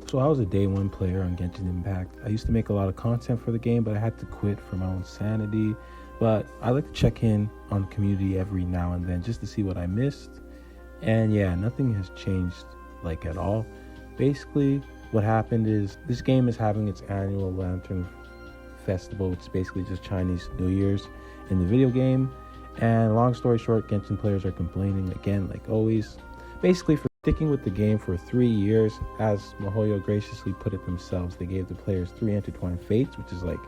So I was a day one player on Genshin Impact. I used to make a lot of content for the game, but I had to quit for my own sanity. But I like to check in on the community every now and then just to see what I missed. And yeah, nothing has changed like at all. Basically, what happened is this game is having its annual Lantern Festival. It's basically just Chinese New Year's in the video game. And long story short, Genshin players are complaining again, like always, basically for sticking with the game for 3 years. As MiHoYo graciously put it themselves, they gave the players 3 intertwined fates, which is like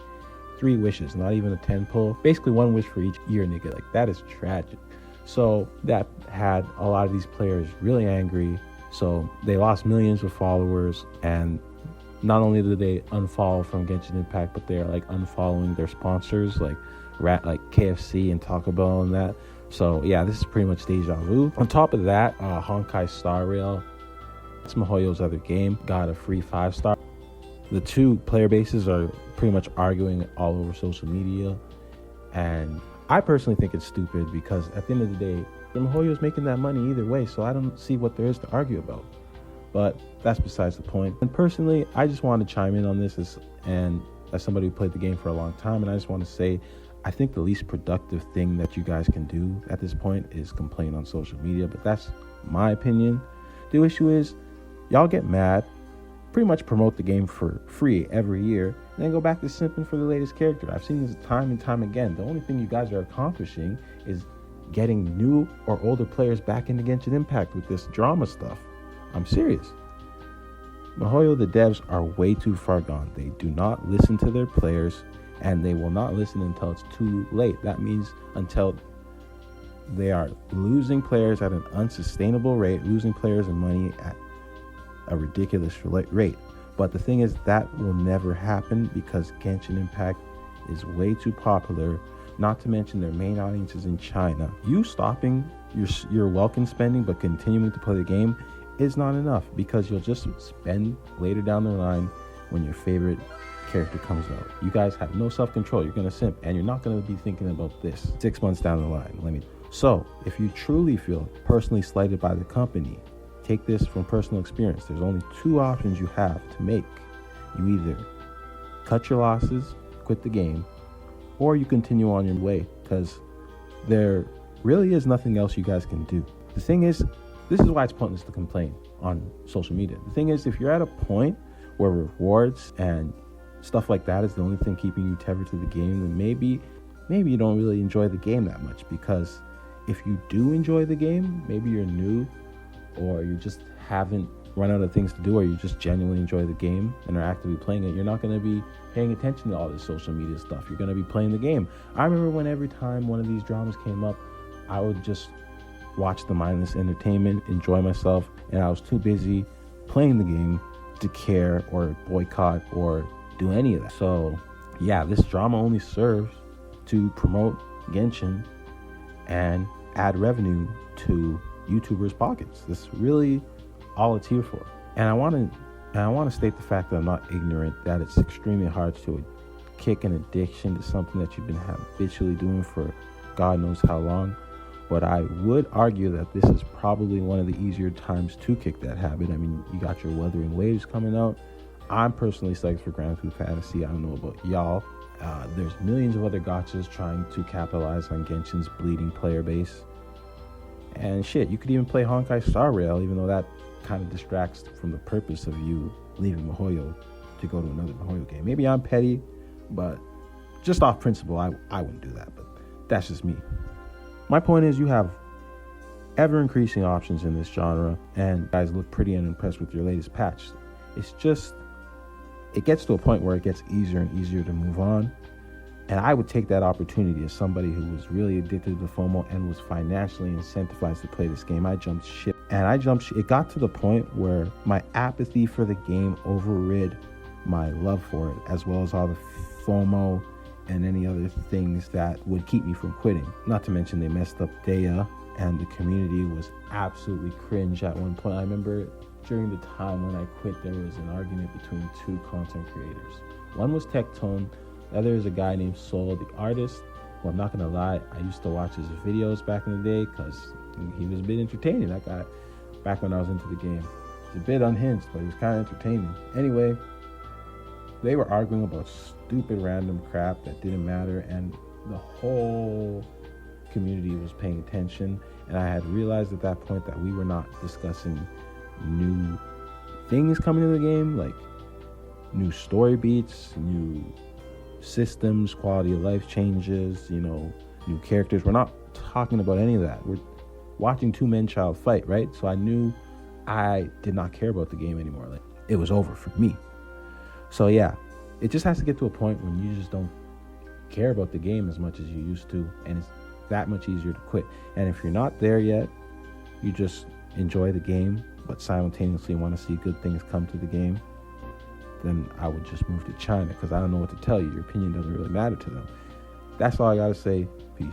3 wishes, not even a 10 pull. Basically 1 wish for each year, nigga. Like, that is tragic. So that had a lot of these players really angry. So they lost millions of followers, and not only did they unfollow from Genshin Impact, but they're like unfollowing their sponsors like KFC and Taco Bell and that. So yeah, this is pretty much deja vu. On top of that, Honkai Star Rail, it's MiHoYo's other game, got a free 5-star. The two player bases are pretty much arguing all over social media, and I personally think it's stupid because at the end of the day, MiHoYo's making that money either way, so I don't see what there is to argue about. But that's besides the point. And personally, I just want to chime in on this as somebody who played the game for a long time, and I just want to say, I think the least productive thing that you guys can do at this point is complain on social media, but that's my opinion. The issue is, y'all get mad, pretty much promote the game for free every year, and then go back to simping for the latest character. I've seen this time and time again. The only thing you guys are accomplishing is getting new or older players back into Genshin Impact with this drama stuff. I'm serious. MiHoYo, the devs, are way too far gone. They do not listen to their players, and they will not listen until it's too late. That means until they are losing players at an unsustainable rate, losing players and money at a ridiculous rate. But the thing is, that will never happen because Genshin Impact is way too popular, not to mention their main audience is in China. You stopping your welcome spending but continuing to play the game is not enough, because you'll just spend later down the line when your favorite character comes out. You guys have no self-control. You're gonna simp, and you're not gonna be thinking about this 6 months down the line. So if you truly feel personally slighted by the company, take this from personal experience. There's only 2 options you have to make. You either cut your losses, quit the game, or you continue on your way, because there really is nothing else you guys can do. The thing is, this is why it's pointless to complain on social media. The thing is, if you're at a point where rewards and stuff like that is the only thing keeping you tethered to the game, then maybe you don't really enjoy the game that much. Because if you do enjoy the game, maybe you're new, or you just haven't run out of things to do, or you just genuinely enjoy the game and are actively playing it, you're not going to be paying attention to all this social media stuff. You're going to be playing the game. I remember when every time one of these dramas came up, I would just watch the mindless entertainment, enjoy myself, and I was too busy playing the game to care or boycott or do any of that. So yeah, this drama only serves to promote Genshin and add revenue to YouTubers' pockets. That's really all it's here for. And I want to state the fact that I'm not ignorant that it's extremely hard to kick an addiction to something that you've been habitually doing for God knows how long. But I would argue that this is probably one of the easier times to kick that habit. I mean, you got your Wuthering Waves coming out. I'm personally psyched for Grand Theft Fantasy. I don't know about y'all. There's millions of other gachas trying to capitalize on Genshin's bleeding player base. And shit, you could even play Honkai Star Rail, even though that kind of distracts from the purpose of you leaving MiHoYo to go to another MiHoYo game. Maybe I'm petty, but just off principle, I wouldn't do that. But that's just me. My point is, you have ever-increasing options in this genre, and guys look pretty unimpressed with your latest patch. It's just, it gets to a point where it gets easier and easier to move on. And I would take that opportunity as somebody who was really addicted to FOMO and was financially incentivized to play this game. I jumped ship. It got to the point where my apathy for the game overrid my love for it, as well as all the FOMO and any other things that would keep me from quitting. Not to mention they messed up Daya, and the community was absolutely cringe at one point. I remember during the time when I quit, there was an argument between 2 content creators. One was Tectone, the other is a guy named Soul, the artist, who I'm not gonna lie, I used to watch his videos back in the day because he was a bit entertaining, that guy, back when I was into the game. It's a bit unhinged, but it was kind of entertaining. Anyway, they were arguing about stupid random crap that didn't matter, and the whole community was paying attention. And I had realized at that point that we were not discussing new things coming in the game, like new story beats, new systems, quality of life changes, new characters. We're not talking about any of that. We're watching two men-child fight, right? So I knew I did not care about the game anymore. Like, it was over for me. So yeah, it just has to get to a point when you just don't care about the game as much as you used to, and it's that much easier to quit. And if you're not there yet, you just enjoy the game, but simultaneously want to see good things come to the game, then I would just move to China, because I don't know what to tell you. Your opinion doesn't really matter to them. That's all I gotta say. Peace.